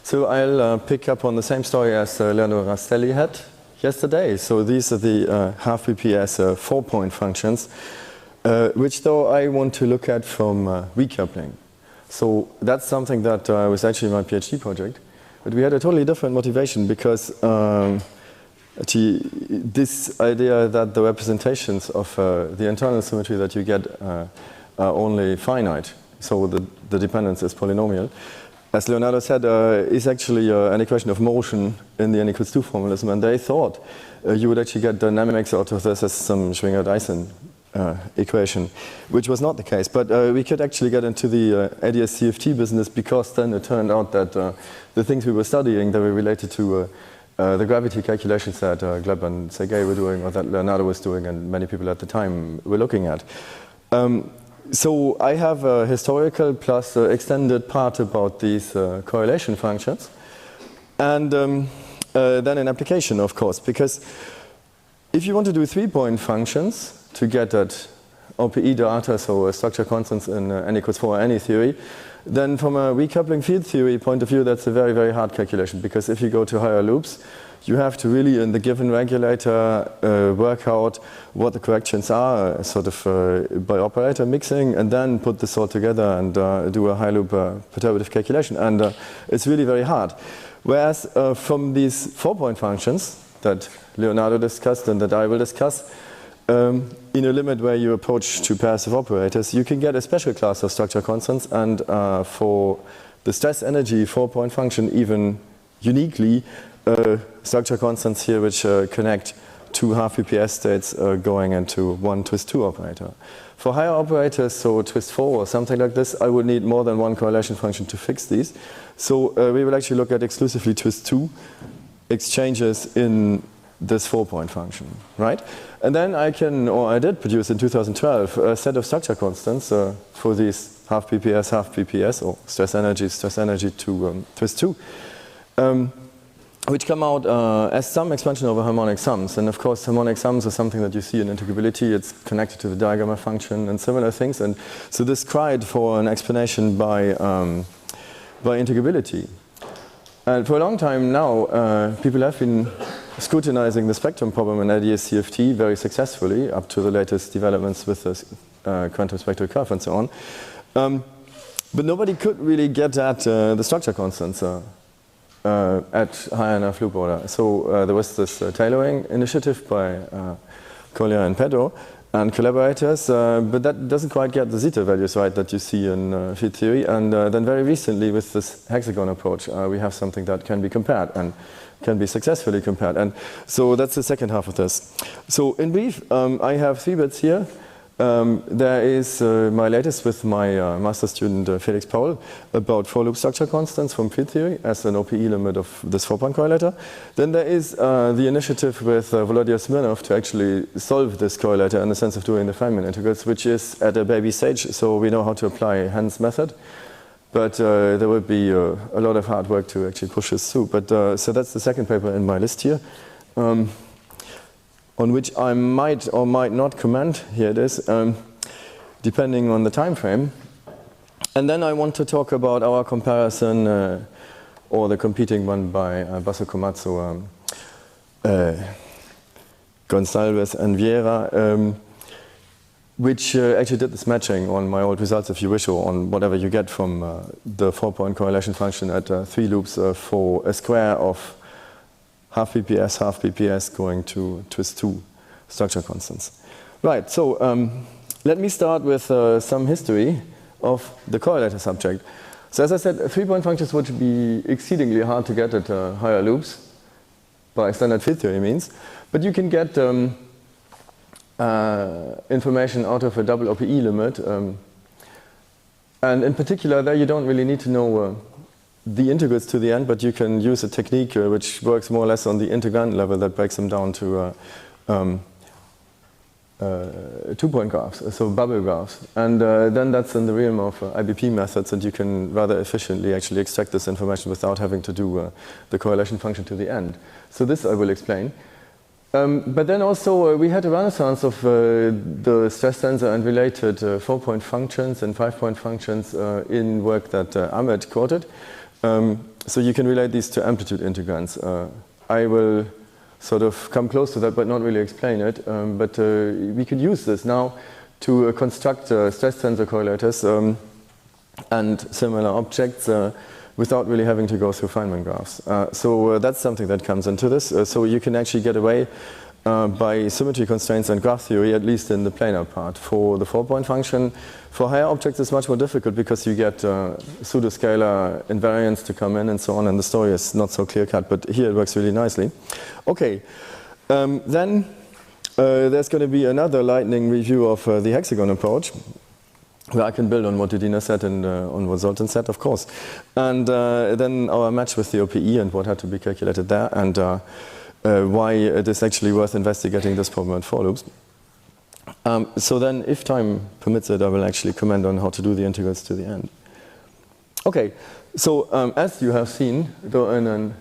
So I'll pick up on the same story as Leonardo Rastelli had yesterday. So these are the half PPS 4-point functions, which though I want to look at from recoupling. So that's something that was actually my PhD project. But we had a totally different motivation because this idea that the representations of the internal symmetry that you get are only finite, so the dependence is polynomial, as Leonardo said, is actually an equation of motion in the n=2 formalism, and they thought you would actually get dynamics out of this as some Schwinger-Dyson equation, which was not the case. But we could actually get into the ADS-CFT business because then it turned out that the things we were studying that were related to the gravity calculations that Gleb and Sergei were doing, or that Leonardo was doing, and many people at the time were looking at. So I have a historical plus extended part about these correlation functions, and then an application, of course, because if you want to do 3-point functions to get at OPE data, so structure constants in n=4 any theory, then from a recoupling field theory point of view, that's a very, very hard calculation, because if you go to higher loops, you have to really, in the given regulator, work out what the corrections are, sort of by operator mixing, and then put this all together and do a high loop perturbative calculation. And it's really very hard. Whereas from these 4-point functions that Leonardo discussed and that I will discuss, in a limit where you approach two pairs of operators, you can get a special class of structure constants, and for the stress energy 4-point function, even uniquely, structure constants here which connect two half PPS states going into one twist 2 operator. For higher operators, so twist 4 or something like this, I would need more than one correlation function to fix these. So we will actually look at exclusively twist 2 exchanges in this 4-point function, right? And then I can, or I did produce in 2012, a set of structure constants for these half PPS, or stress energy to twist 2. Which come out as some expansion over harmonic sums. And of course, harmonic sums are something that you see in integrability. It's connected to the diagamma function and similar things. And so this cried for an explanation by integrability. And for a long time now, people have been scrutinizing the spectrum problem in ADS-CFT very successfully, up to the latest developments with the quantum spectral curve and so on. But nobody could really get at the structure constants at high enough loop order. So there was this tailoring initiative by Collier and Pedro and collaborators, but that doesn't quite get the zeta values right that you see in field theory. And then very recently with this hexagon approach, we have something that can be compared and can be successfully compared. And so that's the second half of this. So in brief, I have 3 bits here. There is my latest with my master student Felix Paul about 4-loop structure constants from field theory as an OPE limit of this 4-point correlator. Then there is the initiative with Volodya Smirnov to actually solve this correlator in the sense of doing the Feynman integrals, which is at a baby stage, so we know how to apply Hans' method. But there will be a lot of hard work to actually push this through. But so that's the second paper in my list here. On which I might or might not comment, here it is, depending on the time frame. And then I want to talk about our comparison, or the competing one by Basso Komatsu, Gonçalves and Vieira, which actually did this matching on my old results, if you wish, or on whatever you get from the 4-point correlation function at 3 loops for a square of half PPS going to twist 2 structure constants. Right, so let me start with some history of the correlator subject. So as I said, 3-point functions would be exceedingly hard to get at higher loops, by standard field theory means, but you can get information out of a double OPE limit, and in particular there you don't really need to know the integrals to the end, but you can use a technique which works more or less on the integrand level that breaks them down to 2-point graphs, so bubble graphs. And then that's in the realm of IBP methods, and you can rather efficiently actually extract this information without having to do the correlation function to the end. So this I will explain. But then also we had a renaissance of the stress tensor and related 4-point functions and 5-point functions in work that Ahmed quoted. So you can relate these to amplitude integrands. I will sort of come close to that, but not really explain it. But we could use this now to construct stress tensor correlators and similar objects without really having to go through Feynman graphs. So that's something that comes into this. So you can actually get away by symmetry constraints and graph theory, at least in the planar part. For the 4-point function, for higher objects it's much more difficult because you get pseudoscalar invariants to come in and so on, and the story is not so clear-cut, but here it works really nicely. Okay, then there's going to be another lightning review of the hexagon approach, where I can build on what Edina said and on what Zoltan said, of course. And then our match with the OPE and what had to be calculated there, and why it is actually worth investigating this problem in for loops. So then, if time permits it, I will actually comment on how to do the integrals to the end. Okay, so as you have seen, though in an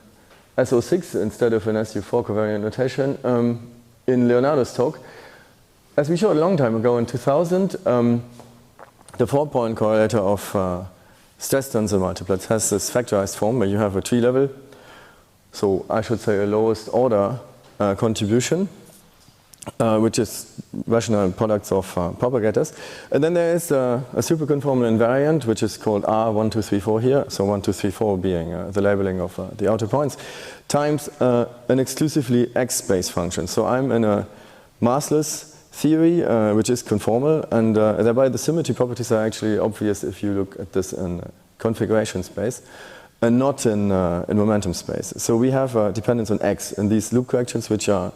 SO6 instead of an SU4 covariant notation, in Leonardo's talk, as we showed a long time ago in 2000, the 4-point correlator of stress tensor multiplets has this factorized form where you have a tree level. So I should say a lowest order contribution, which is rational products of propagators. And then there is a superconformal invariant, which is called R1234 here. So 1234 being the labeling of the outer points, times an exclusively X-space function. So I'm in a massless theory, which is conformal, and thereby the symmetry properties are actually obvious if you look at this in configuration space, and not in momentum space. So we have dependence on X in these loop corrections, which are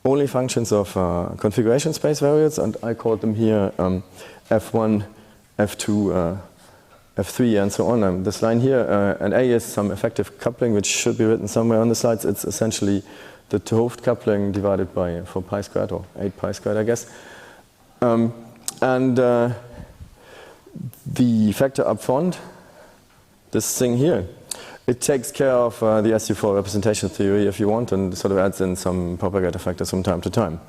only functions of configuration space variables, and I call them here F1, F2, F3, and so on. This line here, and A is some effective coupling, which should be written somewhere on the slides. It's essentially the 't Hooft coupling divided by 4 pi squared, or 8 pi squared, I guess. The factor up front, this thing here, it takes care of the SU4 representation theory if you want, and sort of adds in some propagator factors from time to time.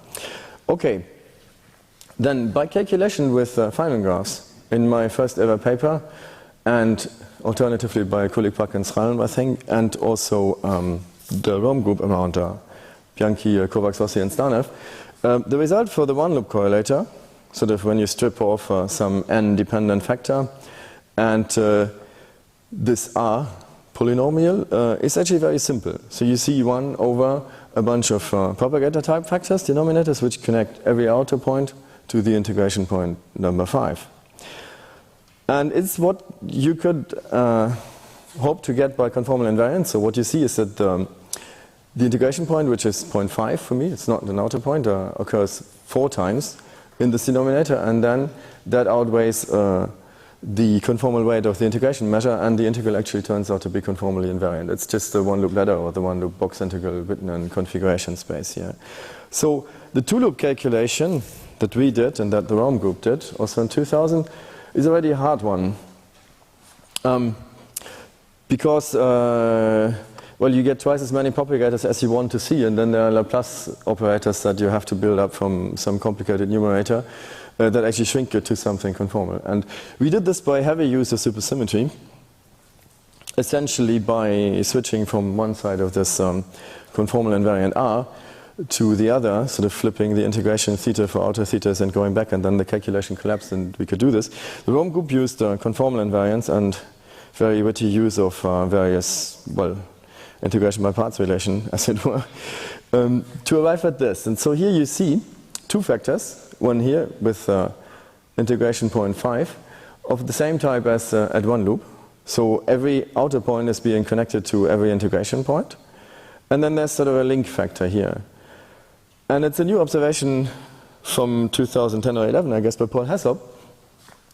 Okay, then by calculation with Feynman graphs, in my first ever paper, and alternatively by Kulik-Pak and Sralm, I think, and also the Rome group around Bianchi, Kovacs, Rossi, and Stanev, the result for the one-loop correlator, sort of when you strip off some n-dependent factor, and this R polynomial is actually very simple. So you see 1 over a bunch of propagator type factors, denominators, which connect every outer point to the integration point number 5. And it's what you could hope to get by conformal invariance. So what you see is that the integration point, which is 0.5 for me, it's not an outer point, occurs 4 times in this denominator, and then that outweighs the conformal weight of the integration measure, and the integral actually turns out to be conformally invariant. It's just the one-loop ladder or the one-loop box integral written in configuration space here. So the 2-loop calculation that we did and that the Rome group did, also in 2000, is already a hard one. Because, well, you get twice as many propagators as you want to see, and then there are Laplace operators that you have to build up from some complicated numerator that actually shrink it to something conformal. And we did this by heavy use of supersymmetry, essentially by switching from one side of this conformal invariant R to the other, sort of flipping the integration theta for outer thetas and going back, and then the calculation collapsed and we could do this. The Rome group used conformal invariance and very witty use of various, well, integration by parts relation, as it were, to arrive at this. And so here you see 2 factors, one here with integration point 5 of the same type as at one loop. So every outer point is being connected to every integration point. And then there's sort of a link factor here. And it's a new observation from 2010 or 11, I guess, by Paul Hessop,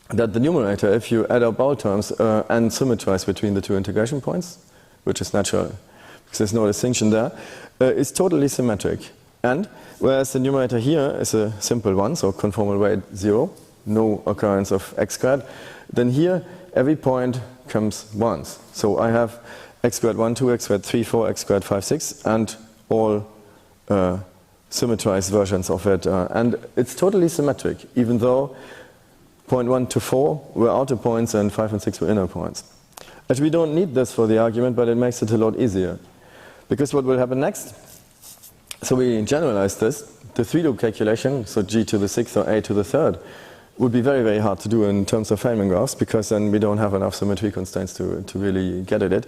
that the numerator, if you add up all terms and symmetrize between the 2 integration points, which is natural because there's no distinction there, is totally symmetric. And whereas the numerator here is a simple one, so conformal weight 0, no occurrence of x squared, then here every point comes once. So I have x squared 1, 2, x squared 3, 4, x squared 5, 6, and all symmetrized versions of it. And it's totally symmetric, even though point 1 to 4 were outer points and 5 and 6 were inner points. Actually, we don't need this for the argument, but it makes it a lot easier. Because what will happen next? So we generalize this. The 3-loop calculation, so g to the 6th or a to the 3rd, would be very, very hard to do in terms of Feynman graphs, because then we don't have enough symmetry constraints to really get at it.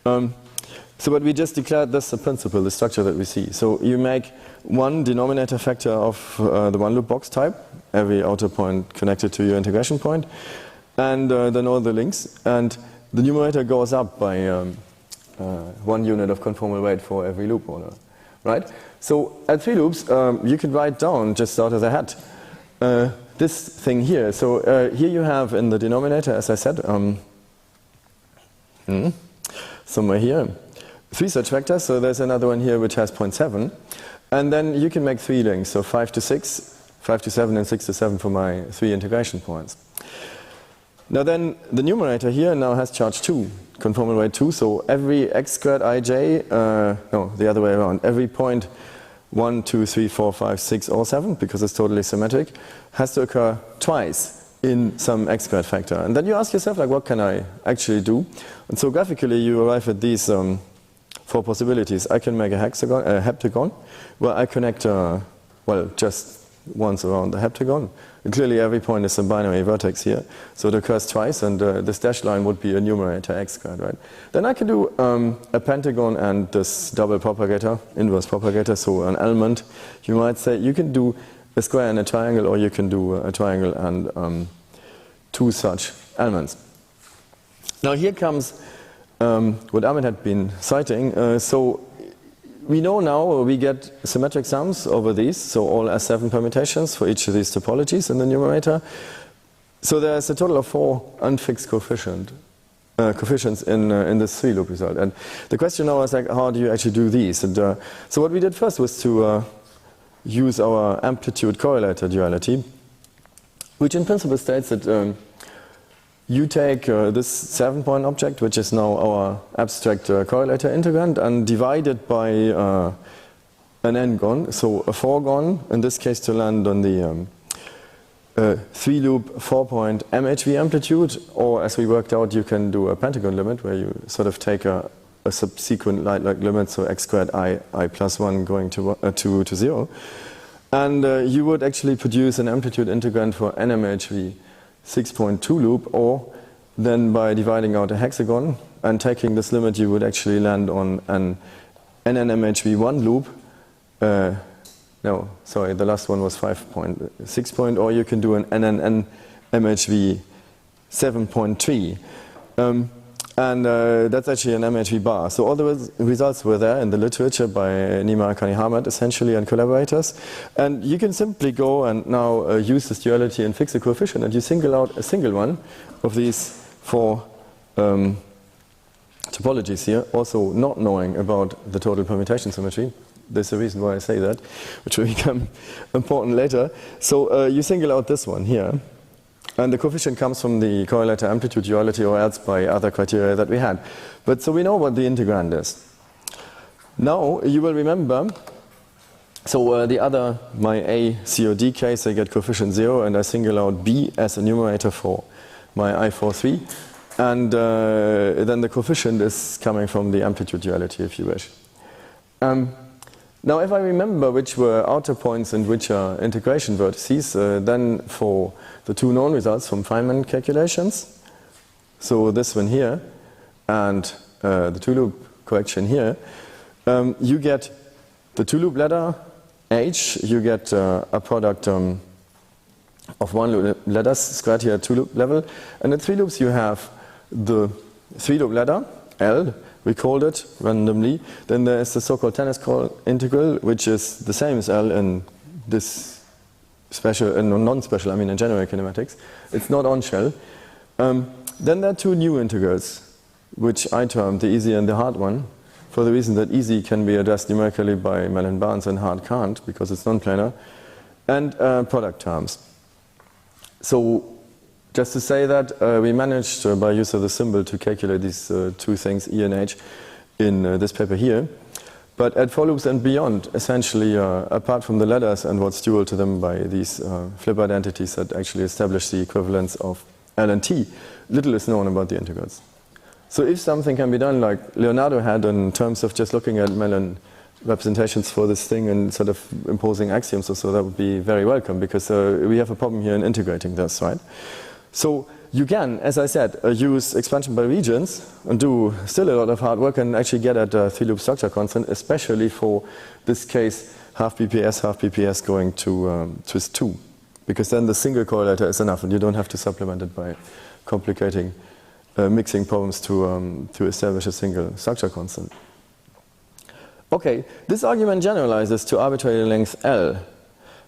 But we just declared this a principle, the structure that we see. So you make one denominator factor of the one-loop box type, every outer point connected to your integration point, and then all the links. And the numerator goes up by 1 unit of conformal weight for every loop order, right? So at 3 loops, you can write down just out of the hat this thing here. So here you have in the denominator, as I said, somewhere here, 3 such vectors. So there's another one here which has 0.7. And then you can make 3 links, so 5 to 6, 5 to 7, and 6 to 7 for my 3 integration points. Now then, the numerator here now has charge 2, conformal weight 2. So every x squared ij, no, the other way around, every point 1, 2, 3, 4, 5, 6, or 7, because it's totally symmetric, has to occur twice in some x squared factor. And then you ask yourself, like, what can I actually do? And so graphically, you arrive at these 4 possibilities. I can make a hexagon, a heptagon, where I connect, well, just once around the heptagon. And clearly, every point is a binary vertex here, so it occurs twice, and this dashed line would be a numerator x squared, right? Then I can do a pentagon and this double propagator, inverse propagator, so an element. You might say you can do a square and a triangle, or you can do a triangle and 2 such elements. Now here comes what Ahmed had been citing. So we know now we get symmetric sums over these, so all S7 permutations for each of these topologies in the numerator. So there's a total of 4 unfixed coefficients in this 3-loop result. And the question now is, like, how do you actually do these? And so what we did first was to use our amplitude correlator duality, which in principle states that you take this 7-point object, which is now our abstract correlator integrand, and divide it by an n-gon, so a 4-gon, in this case to land on the 3-loop 4-point MHV amplitude, or as we worked out, you can do a pentagon limit, where you sort of take a subsequent light-like limit, so x squared I plus 1 going to 0. And you would actually produce an amplitude integrand for NMHV 6.2 loop, or then by dividing out a hexagon and taking this limit, you would actually land on an NNMHV1 loop. No, sorry, the last one was 5.6 point, or you can do an NNMHV 7.3. And that's actually an MHV bar. So all the results were there in the literature by Nima Akani-Hamad, essentially, and collaborators. And you can simply go and now use this duality and fix a coefficient, and you single out a single one of these 4 topologies here, also not knowing about the total permutation symmetry. There's a reason why I say that, which will become important later. So you single out this one here. And the coefficient comes from the correlator amplitude duality, or else by other criteria that we had. But so we know what the integrand is. Now you will remember, so the other, my A COD case, I get coefficient 0, and I single out B as a numerator for my I43. And then the coefficient is coming from the amplitude duality, if you wish. Now if I remember which were outer points and which are integration vertices, then for the 2 known results from Feynman calculations, so this one here and the 2-loop correction here, you get the 2-loop ladder H, you get a product of 1 ladders squared here at 2-loop level, and at 3 loops you have the 3-loop ladder L, we called it randomly. Then there is the so-called tennis call integral, which is the same as L in this special and non-special, I mean in general kinematics. It's not on shell. Then there are 2 new integrals, which I termed the easy and the hard one, for the reason that easy can be addressed numerically by Mellon-Barnes and hard can't, because it's non-planar, and product terms. So just to say that we managed by use of the symbol to calculate these 2 things, E and H, in this paper here. But at 4 loops and beyond, essentially, apart from the ladders and what's dual to them by these flip identities that actually establish the equivalence of L and T, little is known about the integrals. So if something can be done like Leonardo had in terms of just looking at Mellon representations for this thing and sort of imposing axioms or so, that would be very welcome, because we have a problem here in integrating this, right? So you can, as I said, use expansion by regions and do still a lot of hard work and actually get at a 3-loop structure constant, especially for this case, half BPS going to twist 2. Because then the single correlator is enough and you don't have to supplement it by complicating mixing problems to establish a single structure constant. Okay, this argument generalizes to arbitrary length L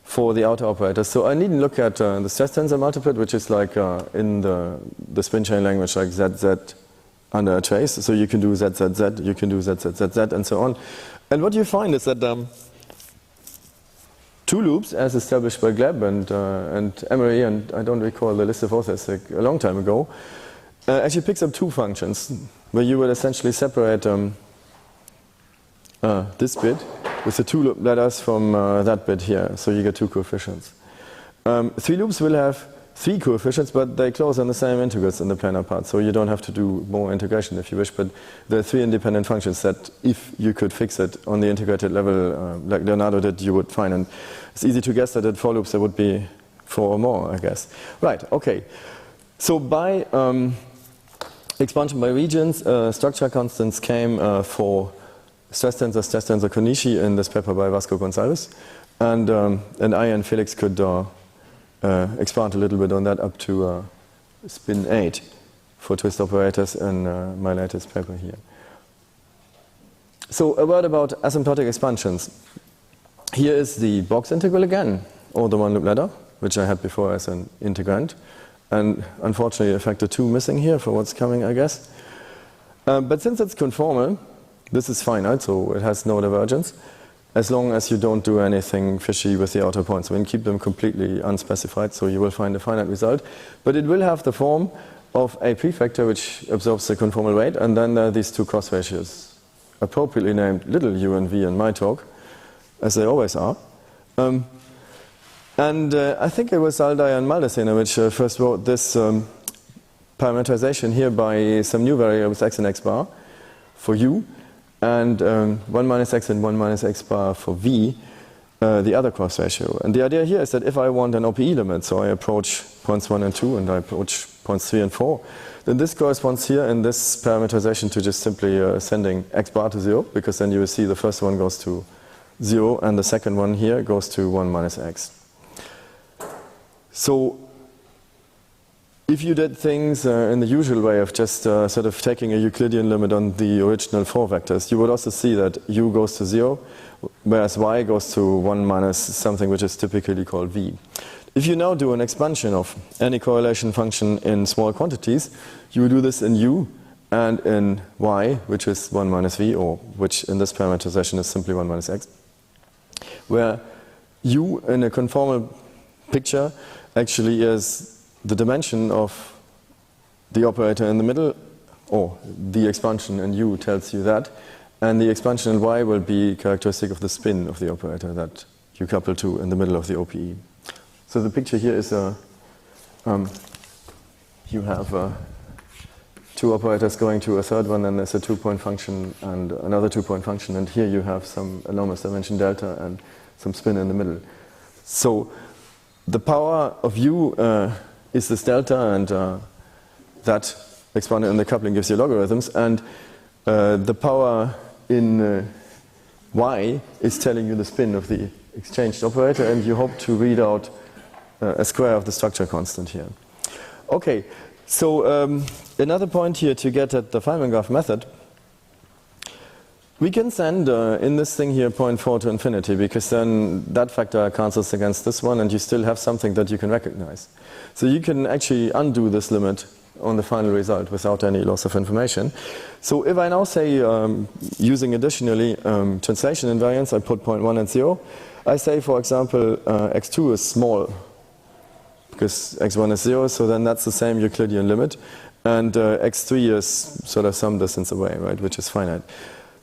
for the outer operators. So I needn't look at the stress tensor multiplet, which is like in the spin chain language, like ZZ under a trace. So you can do ZZZ, you can do ZZZZ, and so on. And what you find is that 2 loops, as established by Gleb and Emery, and I don't recall the list of authors like a long time ago, actually picks up 2 functions, where you would essentially separate this bit with the 2 letters from that bit here, so you get 2 coefficients. 3 loops will have 3 coefficients, but they close on the same integrals in the planar part, so you don't have to do more integration if you wish, but there are 3 independent functions that if you could fix it on the integrated level, like Leonardo did, you would find. And it's easy to guess that at 4 loops there would be 4 or more, I guess. Right, okay. So by expansion by regions, structure constants came for stress tensor Konishi in this paper by Vasco Gonzalez, and I and Felix could expand a little bit on that up to spin 8 for twist operators in my latest paper here. So a word about asymptotic expansions. Here is the box integral again, or the 1-loop ladder, which I had before as an integrand, and unfortunately a factor 2 missing here for what's coming, I guess. But since it's conformal, this is finite, so it has no divergence, as long as you don't do anything fishy with the outer points. So you can keep them completely unspecified, so you will find a finite result. But it will have the form of a prefactor which absorbs the conformal weight, and then there are these 2 cross ratios, appropriately named little u and v in my talk, as they always are. I think it was Aldai and Maldacena which first wrote this parameterization here by some new variables x and x bar for u, and 1 minus x and 1 minus x bar for v, the other cross ratio. And the idea here is that if I want an OPE limit, so I approach points 1 and 2 and I approach points 3 and 4, then this corresponds here in this parameterization to just simply sending x bar to 0, because then you will see the first one goes to 0 and the second one here goes to 1 minus x. So if you did things in the usual way of just sort of taking a Euclidean limit on the original 4 vectors, you would also see that u goes to 0, whereas y goes to 1 minus something which is typically called v. If you now do an expansion of any correlation function in small quantities, you will do this in u and in y, which is 1 minus v, or which in this parameterization is simply 1 minus x, where u in a conformal picture actually is the dimension of the operator in the middle, or the expansion in u tells you that, and the expansion in y will be characteristic of the spin of the operator that you couple to in the middle of the OPE. So the picture here is you have 2 operators going to a third one, and there's a 2-point function and another 2-point function, and here you have some enormous dimension delta and some spin in the middle. So the power of u is this delta, and that expanded in the coupling gives you logarithms, and the power in y is telling you the spin of the exchanged operator, and you hope to read out a square of the structure constant here. Okay, so another point here to get at the Feynman graph method. We can send in this thing here 0.4 to infinity, because then that factor cancels against this one and you still have something that you can recognize. So you can actually undo this limit on the final result without any loss of information. So if I now say, using additionally translation invariance, I put 0.1 and 0. I say, for example, x2 is small, because x1 is 0, so then that's the same Euclidean limit. And x3 is sort of some distance away, right, which is finite.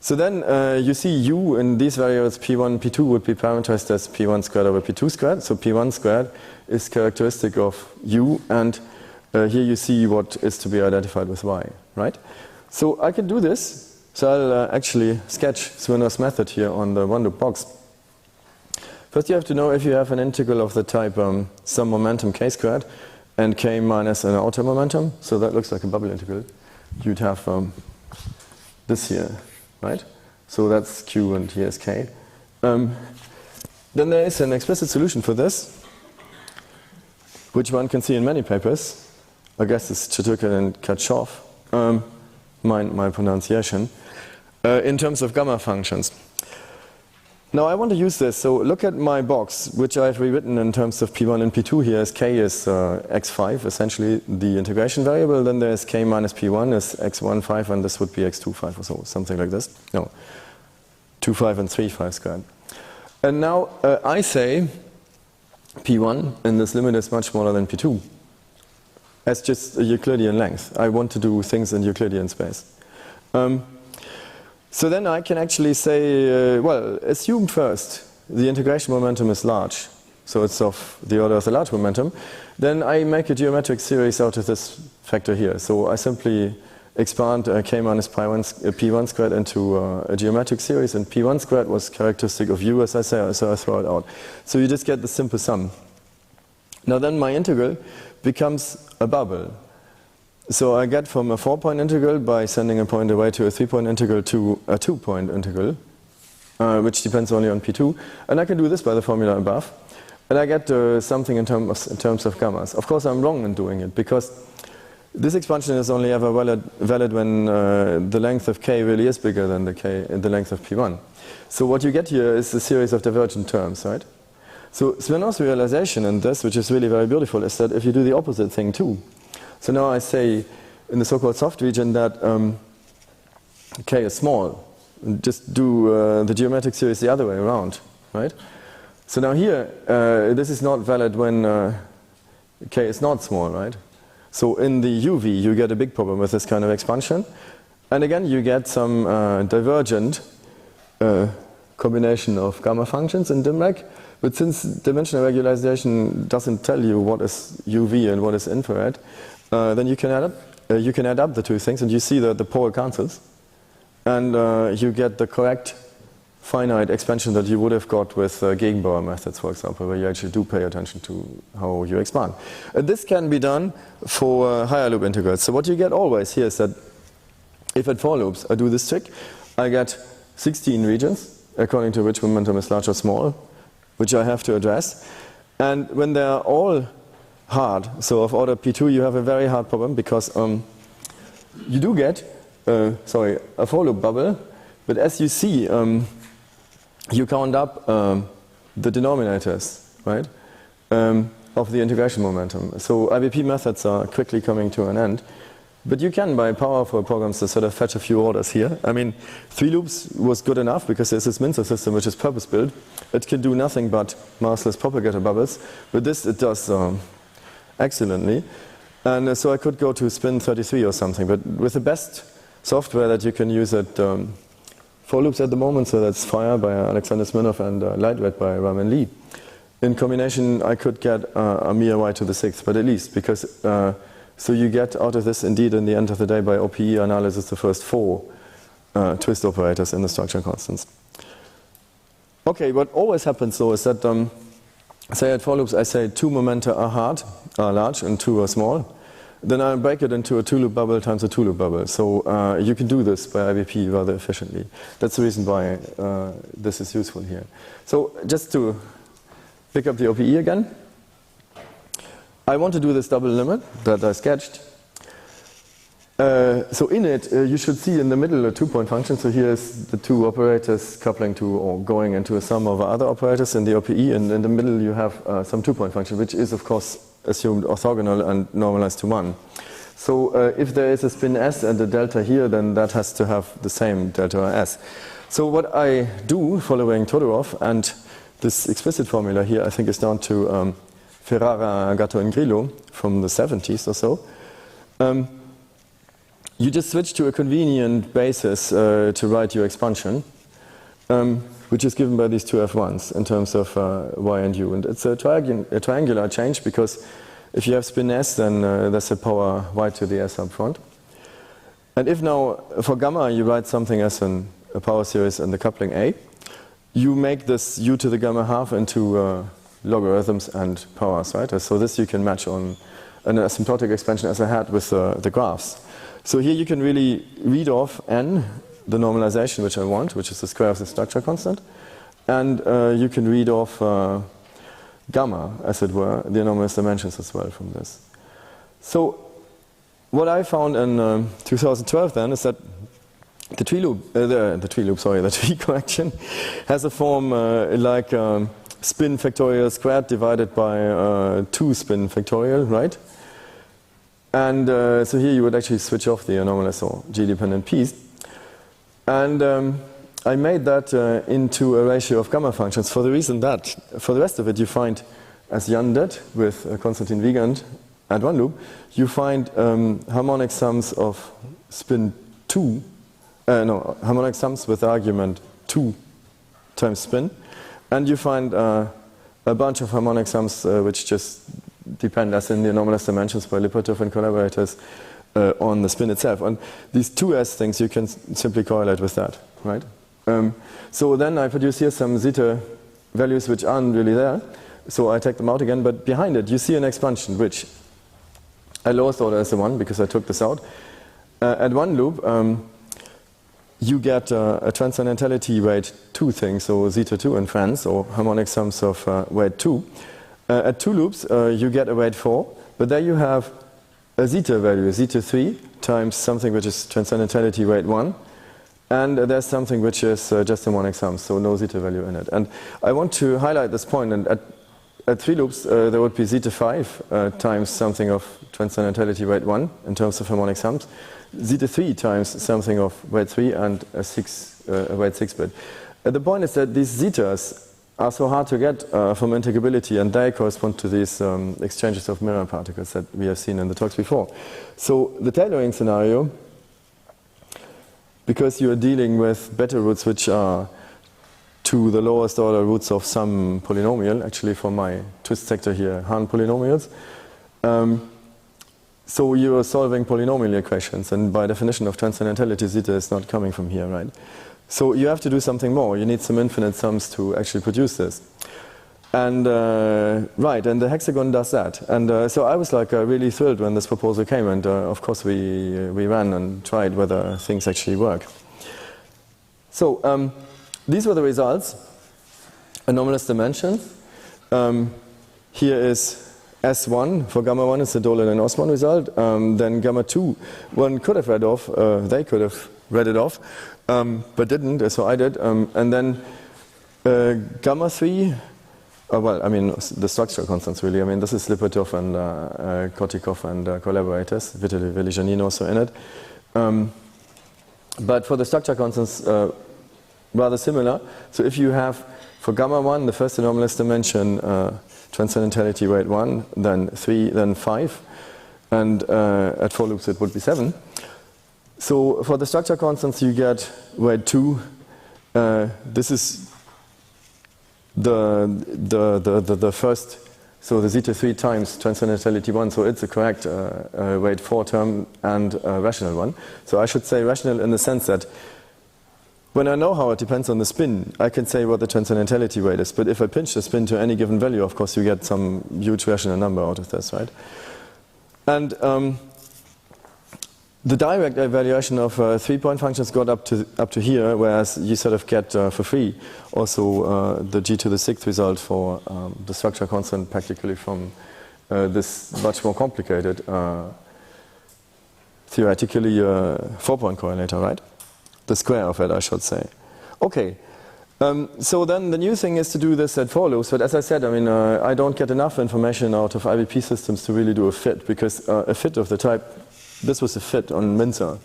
So then you see u in these variables p1, p2 would be parameterized as p1 squared over p2 squared. So p1 squared is characteristic of u, and here you see what is to be identified with y, right? So I can do this. So I'll actually sketch Swinner's method here on the one-loop box. First you have to know if you have an integral of the type some momentum k squared and k minus an outer momentum. So that looks like a bubble integral. You'd have this here, right? So that's q and here's k. Then there is an explicit solution for this, which one can see in many papers. I guess it's Chaturkan and Kachov, my pronunciation, in terms of gamma functions. Now I want to use this, so look at my box, which I've rewritten in terms of P1 and P2 here, as k is x5, essentially the integration variable, then there's k minus P1 is x15, and this would be x25 or so, something like this. No, 2,5 and 3,5 squared. And now I say P1, and this limit is much smaller than P2, as just a Euclidean length. I want to do things in Euclidean space. So then I can actually say, well, assume first the integration momentum is large, so it's of the order of the large momentum. Then I make a geometric series out of this factor here. So I simply expand k minus P1 squared into a geometric series, and P1 squared was characteristic of U, as I say, so I throw it out. So you just get the simple sum. Now then my integral becomes a bubble. So I get from a 4-point integral by sending a point away to a 3-point integral to a 2-point integral, which depends only on P2. And I can do this by the formula above. And I get something in terms of gammas. Of course, I'm wrong in doing it, because this expansion is only ever valid when the length of k really is bigger than the length of P1. So what you get here is a series of divergent terms, right? So Smirnov's realization in this, which is really very beautiful, is that if you do the opposite thing too. So now I say in the so-called soft region that k is small. Just do the geometric series the other way around, right? So now here, this is not valid when k is not small, right? So in the UV, you get a big problem with this kind of expansion. And again, you get some divergent combination of gamma functions in Dirac. But since dimensional regularization doesn't tell you what is UV and what is infrared, then you can add up the two things, and you see that the pole cancels, and you get the correct finite expansion that you would have got with Gegenbauer methods, for example, where you actually do pay attention to how you expand. And this can be done for higher loop integrals. So what you get always here is that if at 4 loops I do this trick, I get 16 regions according to which momentum is large or small, which I have to address. And when they are all hard, so of order P2, you have a very hard problem, because you do get a 4-loop bubble, but as you see, you count up the denominators, right, of the integration momentum. So IBP methods are quickly coming to an end. But you can, by powerful programs, to sort of fetch a few orders here. I mean, 3 loops was good enough because there's this Mincer system which is purpose-built. It can do nothing but massless propagator bubbles. But this it does excellently. And so I could go to spin 33 or something. But with the best software that you can use at 4 loops at the moment, so that's Fire by Alexander Smirnov and Lightweight by Raman Lee. In combination, I could get a mere y to the 6th, but at least, because so you get out of this, indeed, in the end of the day, by OPE analysis, the first 4 twist operators in the structure constants. Okay, what always happens, though, is that, say at 4 loops, I say 2 momenta are large, and 2 are small. Then I break it into a 2-loop bubble times a 2-loop bubble. So you can do this by IBP rather efficiently. That's the reason why this is useful here. So just to pick up the OPE again, I want to do this double limit that I sketched. So in it, you should see in the middle a 2-point function. So here's the 2 operators coupling to or going into a sum of other operators in the OPE. And in the middle, you have some 2-point function, which is, of course, assumed orthogonal and normalized to 1. So if there is a spin S and a delta here, then that has to have the same delta S. So what I do, following Todorov, and this explicit formula here, I think is down to Ferrara, Gatto, and Grillo from the 70s or so. You just switch to a convenient basis to write your expansion, which is given by these 2 F1s in terms of y and u. And it's a triangular change, because if you have spin S, then there's a power y to the S up front. And if now, for gamma, you write something as a power series and the coupling A, you make this u to the gamma half into logarithms and powers, right? So this you can match on an asymptotic expansion as I had with the graphs. So here you can really read off n, the normalization which I want, which is the square of the structure constant, and you can read off gamma, as it were, the anomalous dimensions as well from this. So what I found in 2012 then is that the tree correction has a form like spin factorial squared divided by 2 spin factorial, right? And so here you would actually switch off the anomalous or G-dependent piece. And I made that into a ratio of gamma functions for the reason that for the rest of it you find, as Jan did with Konstantin Wiegand at one loop, you find harmonic sums of spin 2, harmonic sums with argument 2 times spin, and you find a bunch of harmonic sums which just depend, as in the anomalous dimensions by Lipatov and collaborators, on the spin itself. And these 2s things you can simply correlate with that, right? So then I produce here some zeta values which aren't really there, so I take them out again, but behind it you see an expansion which I lowest order as a 1 because I took this out. At one loop, you get a transcendentality weight 2 thing, so zeta 2 in France, or harmonic sums of weight 2. At 2 loops, you get a weight 4, but there you have a zeta value, zeta 3, times something which is transcendentality weight 1, and there's something which is just harmonic sums, so no zeta value in it. And I want to highlight this point, and at 3 loops, there would be zeta 5 times something of transcendentality weight 1 in terms of harmonic sums, zeta 3 times something of weight 3 and a weight 6 bit. The point is that these zetas are so hard to get from integrability, and they correspond to these exchanges of mirror particles that we have seen in the talks before. So the tailoring scenario, because you are dealing with beta roots which are to the lowest order roots of some polynomial, actually for my twist sector here, Hahn polynomials. So you are solving polynomial equations, and by definition of transcendentality, zeta is not coming from here, right? So you have to do something more. You need some infinite sums to actually produce this. And right, and the hexagon does that. And so I was like really thrilled when this proposal came, and of course we ran and tried whether things actually work. So these were the results. Anomalous dimensions. Here is S1 for gamma 1 is the Dolan and Osman result. Then gamma 2, one could have read off, they could have read it off, but didn't, so I did. And then gamma 3, well, I mean, the structural constants really. I mean, this is Lipatov and Kotikov and collaborators, Willi Janine also in it. But for the structure constants, rather similar. So if you have, for gamma 1, the first anomalous dimension, transcendentality weight 1, then 3, then 5, and at 4 loops it would be 7. So for the structure constants you get weight 2. This is the first, so the zeta 3 times transcendentality 1, so it's a correct weight 4 term and a rational one. So I should say rational in the sense that when I know how it depends on the spin, I can say what the transcendentality weight is. But if I pinch the spin to any given value, of course you get some huge rational number out of this, right? And the direct evaluation of 3-point functions got up to here, whereas you sort of get for free also the g to the 6th result for the structure constant, practically from this much more complicated, theoretically 4-point correlator, right? The square of it, I should say. Okay, so then the new thing is to do this at 4 loops, but as I said, I mean, I don't get enough information out of IBP systems to really do a fit, because a fit of the type, this was a fit on Mincer,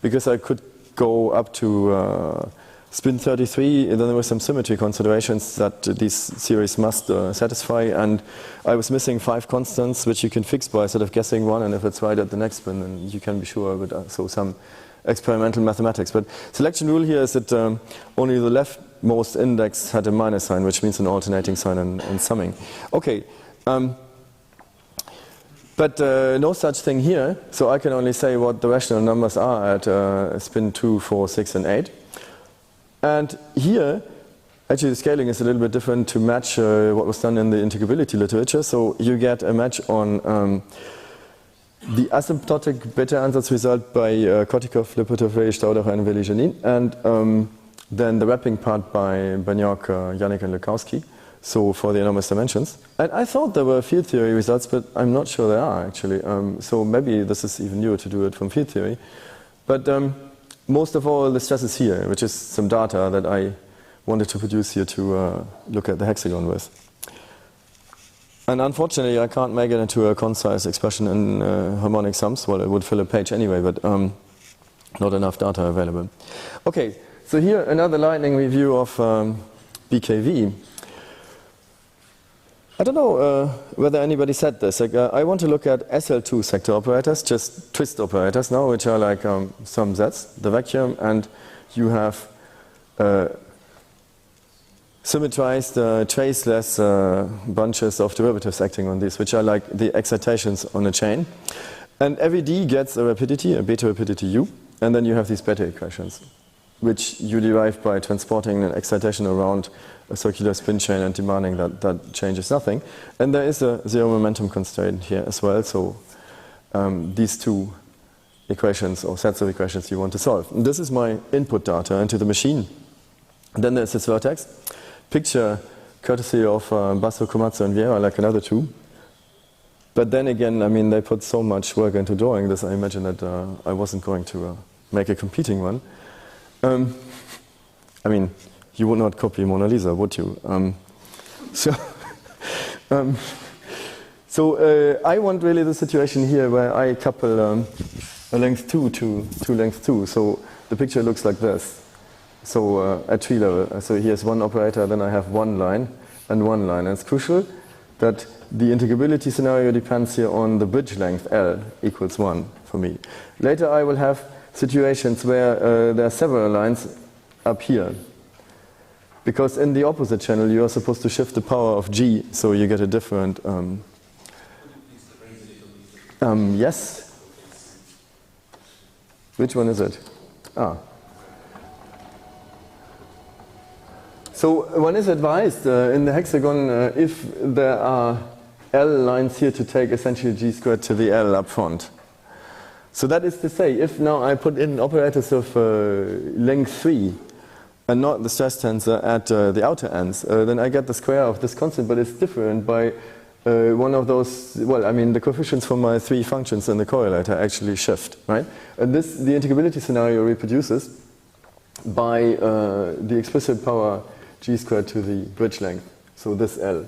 because I could go up to spin 33, and then there were some symmetry considerations that these series must satisfy, and I was missing 5 constants, which you can fix by sort of guessing one, and if it's right at the next spin, then you can be sure, but so some experimental mathematics. But selection rule here is that only the leftmost index had a minus sign, which means an alternating sign in summing. Okay. But no such thing here, so I can only say what the rational numbers are at spin 2, 4, 6, and 8. And here, actually the scaling is a little bit different to match what was done in the integrability literature. So you get a match on the asymptotic beta-ansatz result by Kotikov, Lipotov, Staudacher, and Veli-Janin, and then the wrapping part by Banyok, Yannick, and Lukowski, so for the enormous dimensions. And I thought there were field theory results, but I'm not sure there are, actually. So maybe this is even newer to do it from field theory. But most of all, the stress is here, which is some data that I wanted to produce here to look at the hexagon with. And unfortunately, I can't make it into a concise expression in harmonic sums. Well, it would fill a page anyway, but not enough data available. Okay, so here another lightning review of BKV. I don't know whether anybody said this. Like, I want to look at SL2 sector operators, just twist operators now, which are like some Zs, the vacuum, and you have symmetrized, traceless bunches of derivatives acting on these, which are like the excitations on a chain. And every D gets a rapidity, a beta rapidity U, and then you have these beta equations, which you derive by transporting an excitation around a circular spin chain and demanding that that changes nothing. And there is a zero momentum constraint here as well, so these two equations or sets of equations you want to solve. And this is my input data into the machine. Then there's this vertex. Picture courtesy of Basso, Komatsu, and Vieira, like another two. But then again, I mean, they put so much work into drawing this, I imagine that I wasn't going to make a competing one. I mean, you would not copy Mona Lisa, would you? So I want really the situation here where I couple a length 2 to length 2. So the picture looks like this. So at tree level, so here's one operator, then I have one line and one line. And it's crucial that the integrability scenario depends here on the bridge length L equals 1 for me. Later I will have situations where there are several lines up here. Because in the opposite channel you are supposed to shift the power of G, so you get a different... yes? Which one is it? Ah. So one is advised in the hexagon if there are L lines here to take essentially G squared to the L up front. So that is to say, if now I put in operators of length 3 and not the stress tensor at the outer ends, then I get the square of this constant, but it's different by one of those, well, I mean, the coefficients for my three functions in the correlator actually shift, right? And this, the integrability scenario reproduces by the explicit power G squared to the bridge length, so this L.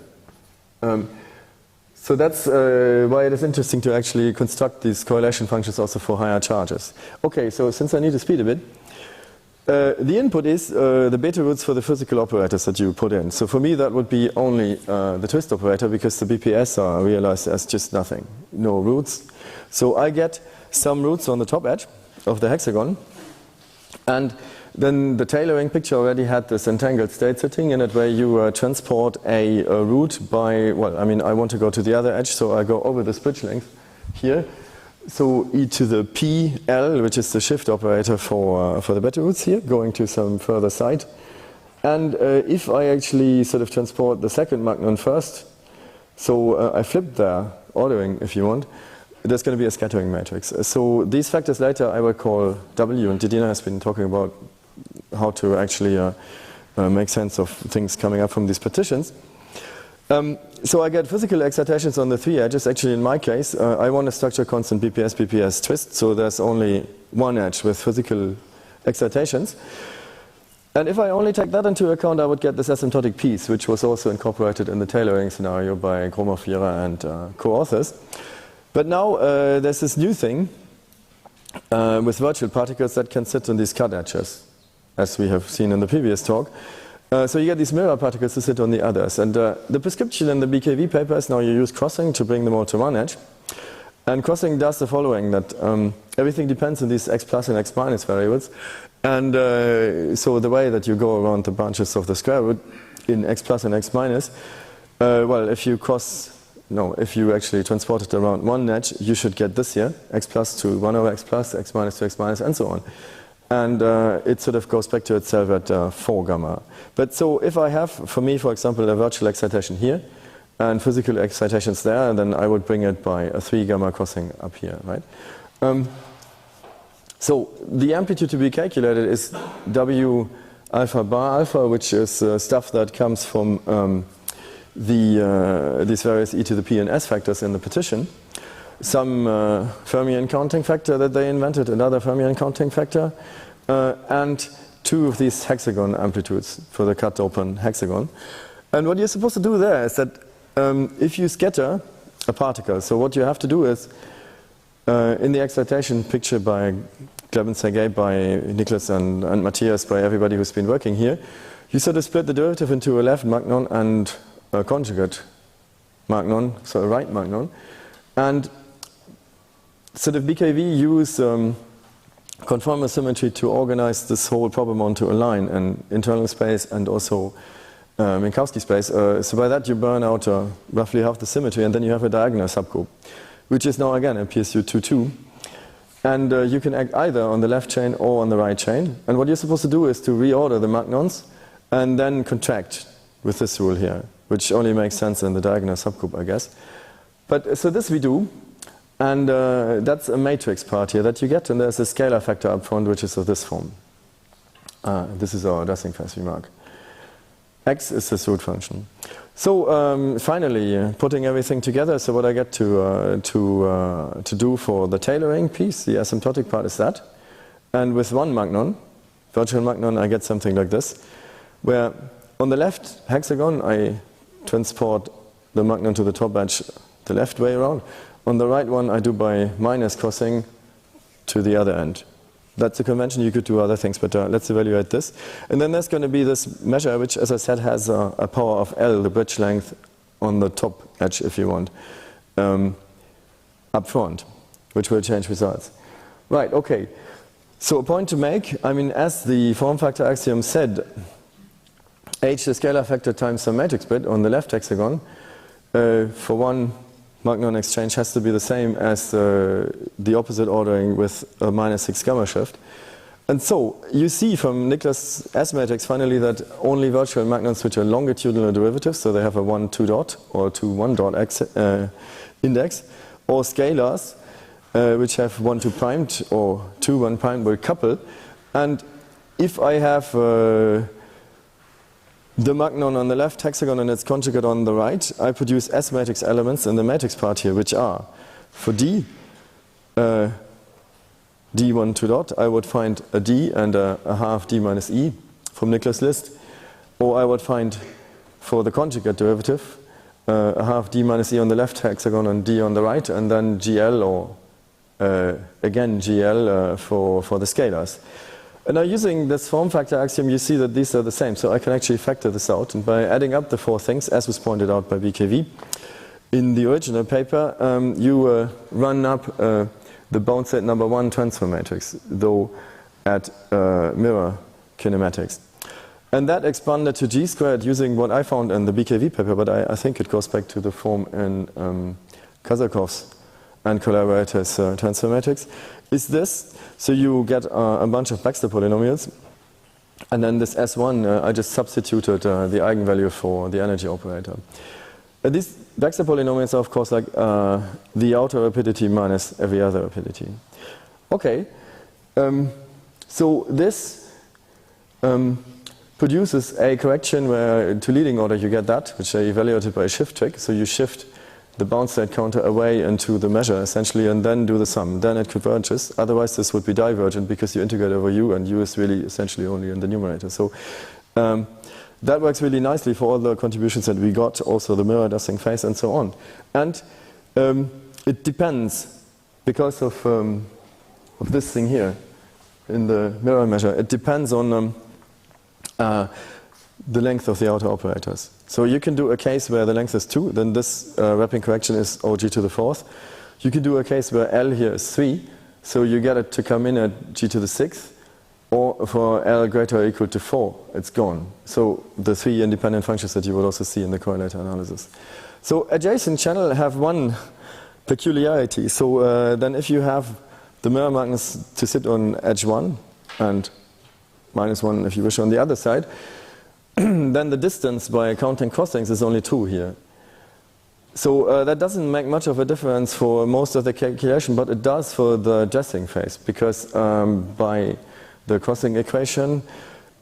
So that's why it is interesting to actually construct these correlation functions also for higher charges. Okay, so since I need to speed a bit, the input is the beta roots for the physical operators that you put in. So for me that would be only the twist operator because the BPS are realized as just nothing, no roots. So I get some roots on the top edge of the hexagon, and then the tailoring picture already had this entangled state setting in it where you transport a root by, well, I mean, I want to go to the other edge, so I go over this bridge length here. So e to the PL, which is the shift operator for the beta roots here, going to some further side. And if I actually sort of transport the second magnon first, so I flip the ordering if you want, there's going to be a scattering matrix. So these factors later I will call W, and Didina has been talking about how to actually make sense of things coming up from these partitions. So I get physical excitations on the three edges. Actually, in my case, I want a structure constant BPS twist, so there's only one edge with physical excitations. And if I only take that into account, I would get this asymptotic piece, which was also incorporated in the tailoring scenario by Gromov, Vieira, and co-authors. But now there's this new thing with virtual particles that can sit on these cut edges, as we have seen in the previous talk. So you get these mirror particles to sit on the others. And the prescription in the BKV paper is now you use crossing to bring them all to one edge. And crossing does the following, that everything depends on these x plus and x minus variables. And so the way that you go around the branches of the square root in x plus and x minus, well, if you cross no, if you actually transport it around one edge, you should get this here, x plus to 1 over x plus, x minus to x minus, and so on. And it sort of goes back to itself at 4 gamma. But so if I have, for me, for example, a virtual excitation here, and physical excitations there, then I would bring it by a 3 gamma crossing up here, right? So the amplitude to be calculated is W alpha bar alpha, which is stuff that comes from these various e to the p and s factors in the partition. Some fermion counting factor that they invented, another fermion counting factor, and 2 of these hexagon amplitudes for the cut open hexagon. And what you're supposed to do there is that if you scatter a particle, so what you have to do is, in the excitation picture by Clement Sergei, by Nicholas and Matthias, by everybody who's been working here, you sort of split the derivative into a left magnon and a conjugate magnon, so a right magnon. And sort of BKV use conformal symmetry to organize this whole problem onto a line in internal space and also Minkowski space. So by that you burn out roughly half the symmetry, and then you have a diagonal subgroup, which is now again a PSU 2,2. And you can act either on the left chain or on the right chain. And what you're supposed to do is to reorder the magnons and then contract with this rule here, which only makes sense in the diagonal subgroup, I guess. But so this we do, and that's a matrix part here that you get, and there's a scalar factor up front, which is of this form. This is our addressing phase remark. X is this root function. So finally, putting everything together, so what I get to do for the tailoring piece, the asymptotic part is that. And with one magnon, virtual magnon, I get something like this, where on the left hexagon, I transport the magnon to the top edge the left way around. On the right one, I do by minus crossing to the other end. That's a convention. You could do other things, but let's evaluate this. And then there's going to be this measure, which, as I said, has a power of L, the bridge length, on the top edge, if you want, up front, which will change results. Right, okay. So a point to make, I mean, as the form factor axiom said, H, the scalar factor times some matrix bit on the left hexagon, for one magnon exchange has to be the same as the opposite ordering with a -6 gamma shift. And so you see from Nicholas' S matrix finally that only virtual magnons which are longitudinal derivatives, so they have a 1-2 dot or 2-1 dot index, or scalars which have 1-2 primed or 2-1 primed will couple. And if I have the magnon on the left hexagon and its conjugate on the right, I produce S matrix elements in the matrix part here, which are, for D, D1-2 dot, I would find a D and a half D minus E from Nicholas' list. Or I would find, for the conjugate derivative, a half D minus E on the left hexagon and D on the right, and then GL or, again, GL for the scalars. And now using this form factor axiom, you see that these are the same. So I can actually factor this out. And by adding up the 4 things, as was pointed out by BKV, in the original paper, you run up the bound state number 1 transfer matrix, though at mirror kinematics. And that expanded to G squared using what I found in the BKV paper, but I think it goes back to the form in Kazakov's and collaborators' transfer matrix, is this. So you get a bunch of Baxter polynomials, and then this S1, I just substituted the eigenvalue for the energy operator. These Baxter polynomials are, of course, like the outer rapidity minus every other rapidity. Okay, so this produces a correction where to leading order you get that, which I evaluated by a shift trick. So you shift the bound state counter away into the measure, essentially, and then do the sum. Then it converges. Otherwise, this would be divergent because you integrate over u, and u is really essentially only in the numerator. So that works really nicely for all the contributions that we got, also the mirror addressing phase and so on. And it depends, because of this thing here in the mirror measure, it depends on the length of the outer operators. So you can do a case where the length is 2, then this wrapping correction is OG to the 4th. You can do a case where L here is 3, so you get it to come in at G to the 6th, or for L greater or equal to 4, it's gone. So the 3 independent functions that you would also see in the correlator analysis. So adjacent channel have one peculiarity. So then if you have the mirror magnets to sit on edge 1 and -1 if you wish on the other side, then the distance by counting crossings is only 2 here. So that doesn't make much of a difference for most of the calculation, but it does for the dressing phase, because by the crossing equation,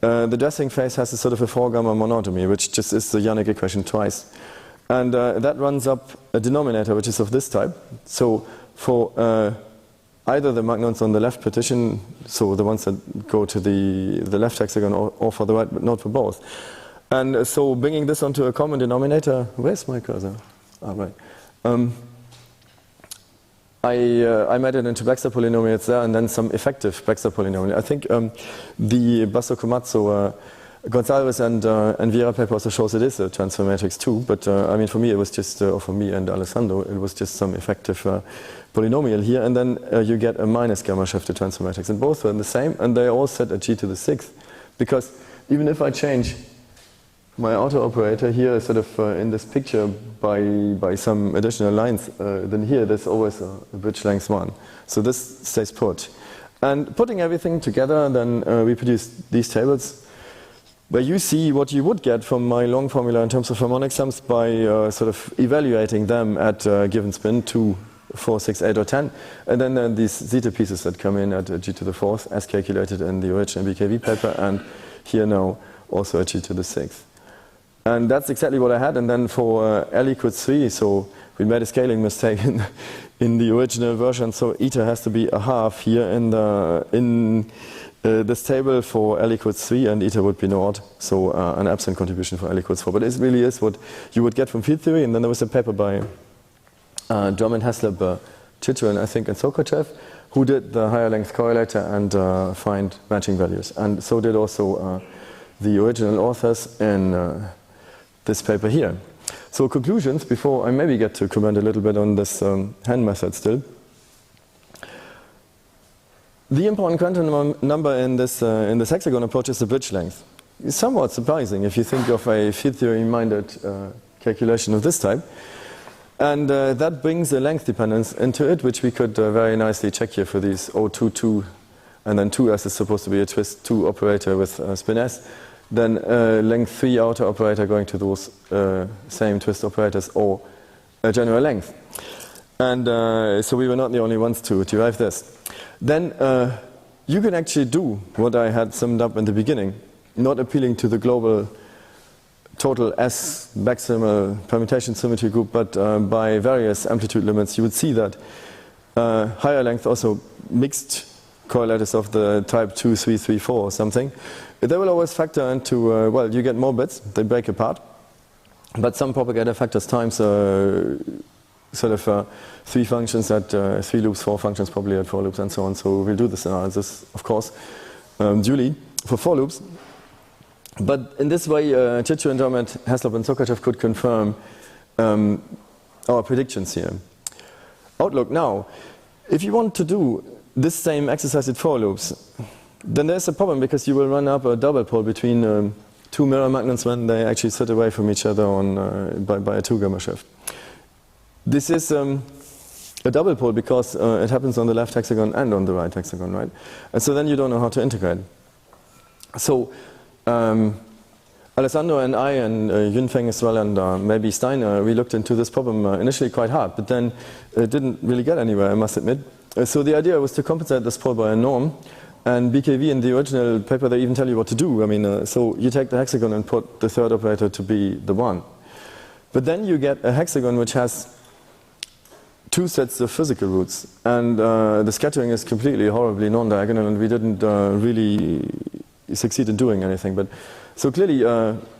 the dressing phase has a sort of a 4-gamma monodromy, which just is the Yannick equation twice. And that runs up a denominator which is of this type. So for either the magnons on the left partition, so the ones that go to the left hexagon, or for the right, but not for both. And so bringing this onto a common denominator, where's my cursor? Ah, right. I made it into Baxter polynomials there, and then some effective Baxter polynomial. I think the Basso-Komatsu, Gonzalez and Vieira paper also shows it is a transfer matrix too, but I mean for me it was just, or for me and Alessandro, it was just some effective polynomial here, and then you get a minus gamma shifted transfer matrix, and both are the same, and they all set at g to the 6th, because even if I change my auto operator here sort of in this picture by some additional lines, then here there's always a bridge length 1. So this stays put. And putting everything together, then we produce these tables where you see what you would get from my long formula in terms of harmonic sums by sort of evaluating them at a given spin 2, 4, 6, 8, or 10. And then these zeta pieces that come in at g to the 4th as calculated in the original BKV paper, and here now also at g to the 6th. And that's exactly what I had. And then for L equals 3, so we made a scaling mistake in the original version. So eta has to be a half here in this table for L equals 3, and eta would be naught. So an absent contribution for L equals 4. But it really is what you would get from field theory. And then there was a paper by Drummond, Haslab, Chitrin, I think, and Sokochev, who did the higher length correlator and find matching values. And so did also the original authors in this paper here. So conclusions, before I maybe get to comment a little bit on this hand method still. The important quantum number in this hexagon approach is the bridge length. It's somewhat surprising if you think of a field theory-minded calculation of this type. And that brings a length dependence into it, which we could very nicely check here for these O2, 2, and then 2s is supposed to be a twist 2 operator with spin s. Then length 3 outer operator going to those same twist operators, or a general length. And so we were not the only ones to derive this. Then you can actually do what I had summed up in the beginning, not appealing to the global total S maximal permutation symmetry group, but by various amplitude limits, you would see that higher length, also mixed correlators of the type 2, 3, 3, 4 or something, they will always factor into, well, you get more bits, they break apart, but some propagator factors times sort of 3 functions at 3 loops, 4 functions probably at 4 loops, and so on. So we'll do this analysis, of course, duly for 4 loops. But in this way, Chichu and Drummond, Haslab and Sokochev could confirm our predictions here. Outlook now, if you want to do this same exercise at 4 loops, then there's a problem, because you will run up a double pole between 2 mirror magnets when they actually sit away from each other on by a 2 gamma shift. This is a double pole because it happens on the left hexagon and on the right hexagon, right? And so then you don't know how to integrate. So Alessandro and I and Yunfeng as well, and maybe Steiner, we looked into this problem initially quite hard, but then it didn't really get anywhere, I must admit. So the idea was to compensate this pole by a norm. And BKV in the original paper, they even tell you what to do. I mean, so you take the hexagon and put the third operator to be the 1. But then you get a hexagon which has 2 sets of physical roots. And the scattering is completely horribly non-diagonal, and we didn't really succeed in doing anything. But so clearly,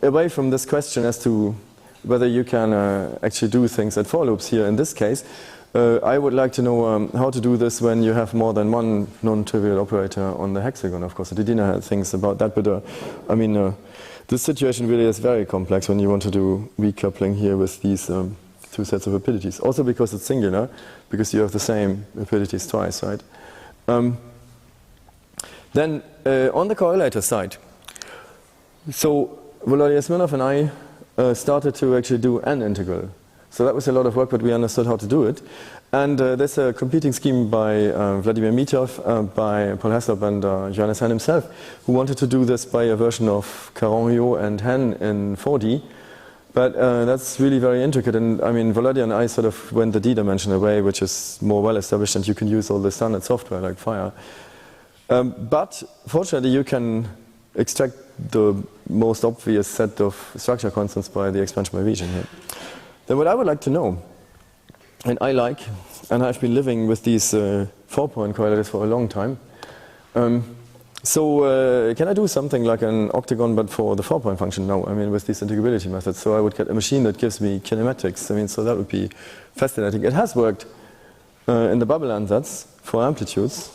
away from this question as to whether you can actually do things at 4 loops here in this case, I would like to know how to do this when you have more than one non-trivial operator on the hexagon. Of course, Didina had things about that, but I mean, this situation really is very complex when you want to do weak coupling here with these 2 sets of rapidities. Also because it's singular, because you have the same rapidities twice, right? Then on the correlator side, so Volodya Smirnov and I started to actually do an integral. So that was a lot of work, but we understood how to do it. And there's a competing scheme by Vladimir Mitov, by Paul Heslop, and Johannes Henn himself, who wanted to do this by a version of Caron, and Henn in 4D. But that's really very intricate, and I mean, Volodya and I sort of went the D-dimensional way, which is more well-established, and you can use all the standard software like Fire. But fortunately, you can extract the most obvious set of structure constants by the expansion by region here. Then what I would like to know, and I've been living with these 4-point correlators for a long time. So can I do something like an octagon but for the 4-point function? No, I mean with these integrability methods. So I would get a machine that gives me kinematics. I mean, so that would be fascinating. It has worked in the bubble ansatz for amplitudes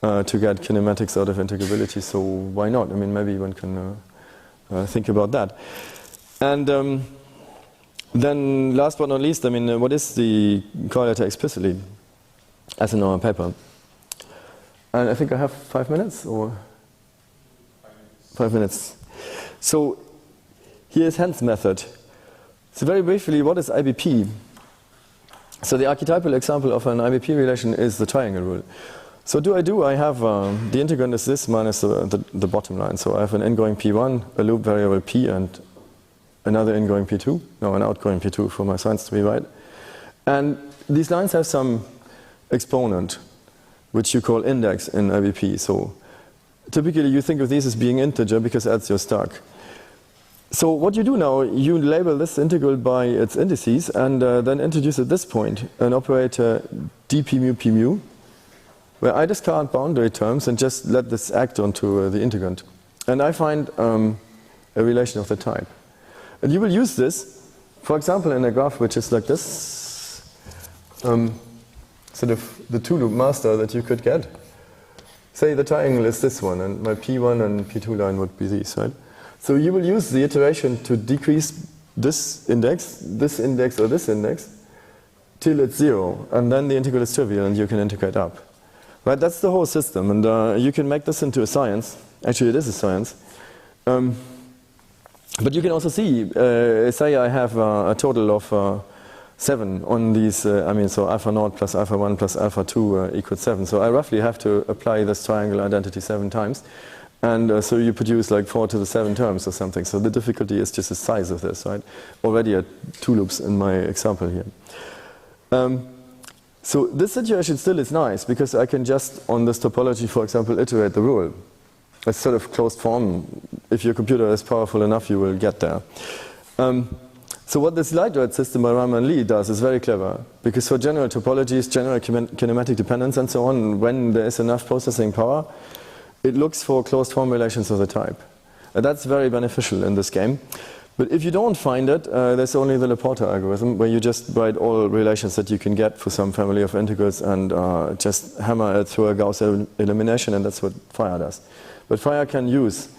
to get kinematics out of integrability. So why not? I mean, maybe one can think about that. And then last but not least, I mean, what is the correlator explicitly, as in our paper? And I think I have 5 minutes, or 5 minutes. So here's Henn's method. So very briefly, what is IBP? So the archetypal example of an IBP relation is the triangle rule. So I have the integrand is this minus the bottom line. So I have an ingoing P1, a loop variable P, and another ingoing P2, no, an outgoing P2 for my signs to be right. And these lines have some exponent, which you call index in IBP. So typically you think of these as being integer because that's your stack. So what you do now, you label this integral by its indices and then introduce at this point an operator dp mu p mu, where I discard boundary terms and just let this act onto the integrand. And I find a relation of the type. And you will use this, for example, in a graph which is like this, sort of the two-loop master that you could get. Say the triangle is this one, and my P1 and P2 line would be these, right? So you will use the iteration to decrease this index, or this index, till it's 0. And then the integral is trivial, and you can integrate up. Right, that's the whole system. And you can make this into a science. Actually, it is a science. But you can also see, say I have a total of 7 on these, I mean, so alpha naught plus alpha 1 plus alpha 2 equals 7. So I roughly have to apply this triangle identity 7 times. And so you produce like 4 to the 7 terms or something. So the difficulty is just the size of this, right? Already at 2 loops in my example here. So this situation still is nice because I can just, on this topology, for example, iterate the rule. It's sort of closed form. If your computer is powerful enough, you will get there. So what this light rate system by Raman Lee does is very clever, because for general topologies, general kinematic dependence and so on, when there is enough processing power, it looks for closed form relations of the type. And that's very beneficial in this game. But if you don't find it, there's only the Laporta algorithm, where you just write all relations that you can get for some family of integrals and just hammer it through a Gauss elimination, and that's what Fire does. But Fire can use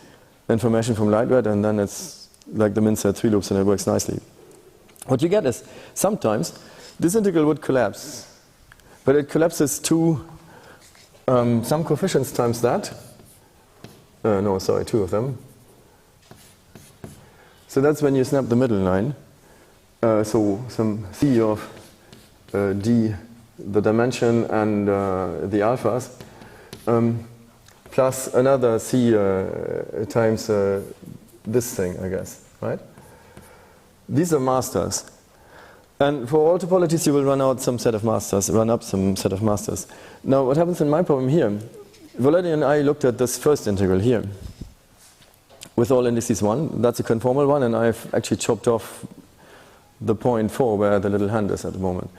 information from light rate, and then it's like the min set 3 loops, and it works nicely. What you get is, sometimes, this integral would collapse. But it collapses to some coefficients times that. No, sorry, 2 of them. So that's when you snap the middle line. So some C of D, the dimension, and the alphas, plus another C times this thing, I guess, right? These are masters. And for all topologies, you will run up some set of masters. Now, what happens in my problem here? Volodya and I looked at this first integral here, with all indices 1. That's a conformal one, and I've actually chopped off the point 4 where the little hand is at the moment.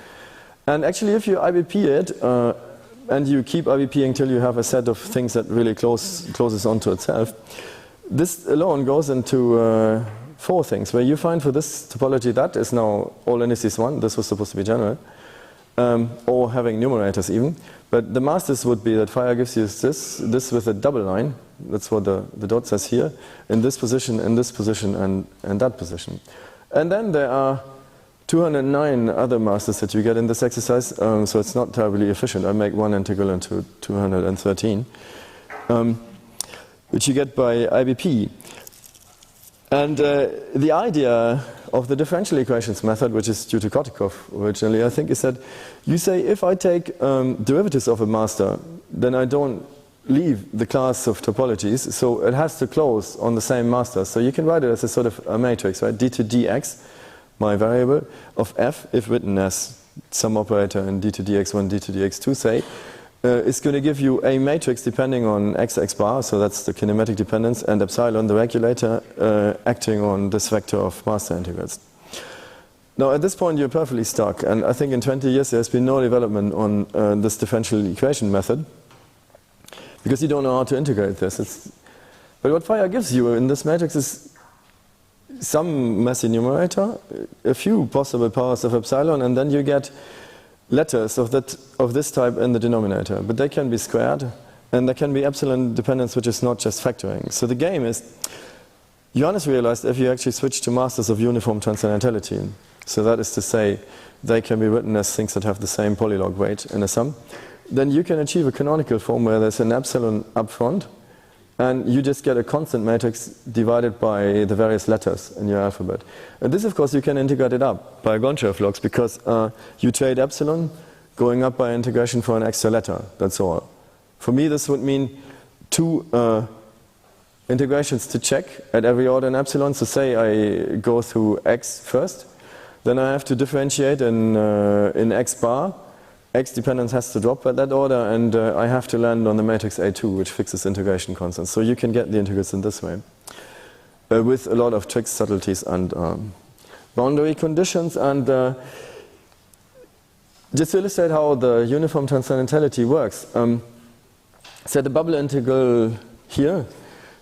And actually, if you IBP it, and you keep IBPing till you have a set of things that really closes onto itself, this alone goes into 4 things, where you find for this topology that is now all indices 1, this was supposed to be general, or having numerators even. But the masters would be that Fire gives you this with a double line, that's what the dot says here, in this position, and that position. And then there are 209 other masters that you get in this exercise, so it's not terribly efficient. I make one integral into 213, which you get by IBP. And the idea of the differential equations method, which is due to Kotikov originally, I think, is that you say if I take derivatives of a master, then I don't leave the class of topologies, so it has to close on the same master. So you can write it as a sort of a matrix, right? D to dx, my variable, of f, if written as some operator in d to dx1, d to dx2, say, is going to give you a matrix depending on x bar, so that's the kinematic dependence, and epsilon, the regulator, acting on this vector of master integrals. Now at this point you're perfectly stuck, and I think in 20 years there's been no development on this differential equation method, because you don't know how to integrate this. But what phi gives you in this matrix is some messy numerator, a few possible powers of epsilon, and then you get letters of this type in the denominator. But they can be squared, and there can be epsilon dependence, which is not just factoring. So the game is, Johannes realized if you actually switch to masters of uniform transcendentality, so that is to say, they can be written as things that have the same polylog weight in a sum, then you can achieve a canonical form where there's an epsilon up front, and you just get a constant matrix divided by the various letters in your alphabet. And this, of course, you can integrate it up by Gonchev logs, because you trade epsilon going up by integration for an extra letter, that's all. For me, this would mean 2 integrations to check at every order in epsilon. So say I go through x first, then I have to differentiate in x bar. X dependence has to drop at that order, and I have to land on the matrix A2, which fixes integration constants. So you can get the integrals in this way, with a lot of tricks, subtleties, and boundary conditions. And just to illustrate how the uniform transcendentality works, set a bubble integral here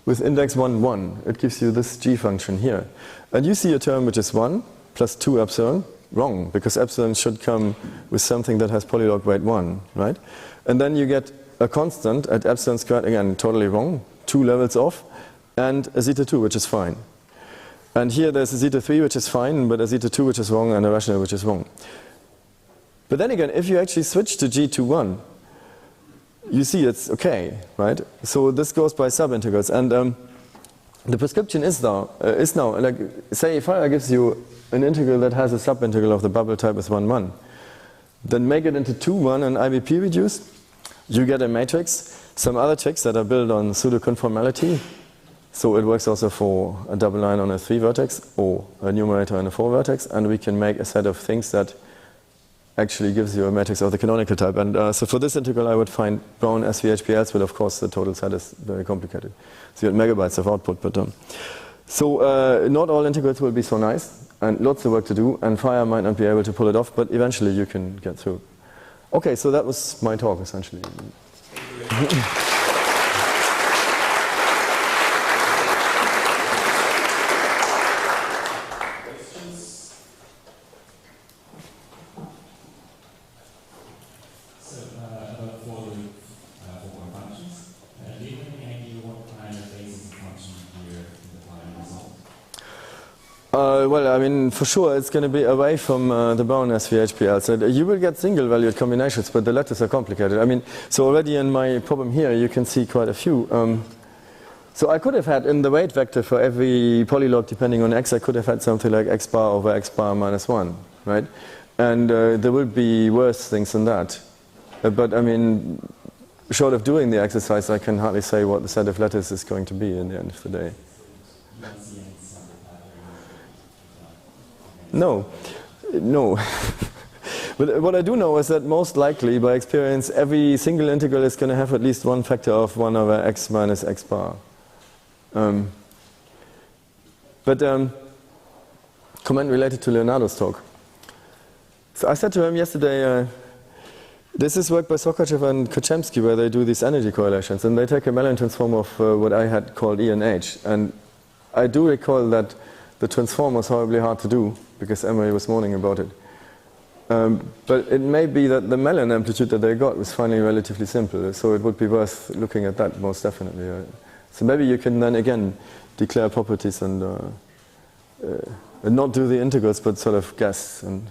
with index 1, 1. It gives you this g function here. And you see a term which is 1 plus 2 epsilon. Wrong, because epsilon should come with something that has polylog weight 1, right? And then you get a constant at epsilon squared, again, totally wrong, 2 levels off, and a zeta 2, which is fine. And here there's a zeta 3, which is fine, but a zeta 2, which is wrong, and a rational, which is wrong. But then again, if you actually switch to g to 1, you see it's okay, right? So this goes by subintegrals, and the prescription is now, like, say if I gives you an integral that has a subintegral of the bubble type with 1, 1, then make it into 2, 1 and IBP reduce. You get a matrix, some other tricks that are built on pseudo-conformality. So it works also for a double line on a 3 vertex, or a numerator on a 4 vertex, and we can make a set of things that actually gives you a matrix of the canonical type. And so for this integral I would find Brown SVHPLs, but of course the total set is very complicated. So you had megabytes of output, but so not all integrals will be so nice, and lots of work to do, and Fire might not be able to pull it off, but eventually you can get through. Okay, so that was my talk, essentially. Well, I mean, for sure it's going to be away from the Brown SVHPL. So you will get single-valued combinations, but the letters are complicated. I mean, so already in my problem here, you can see quite a few. So I could have had, in the weight vector for every polylog depending on x, I could have had something like x bar over x bar minus 1, right? And there will be worse things than that. But I mean, short of doing the exercise, I can hardly say what the set of letters is going to be in the end of the day. No. But what I do know is that most likely, by experience, every single integral is going to have at least one factor of 1 over x minus x bar. Comment related to Leonardo's talk. So I said to him yesterday, this is work by Sokachev and Kochemsky, where they do these energy correlations, and they take a Mellin transform of what I had called E and H. And I do recall that the transform was horribly hard to do, because Emery was moaning about it. But it may be that the Mellin amplitude that they got was finally relatively simple, so it would be worth looking at that most definitely. So maybe you can then again declare properties and not do the integrals, but sort of guess and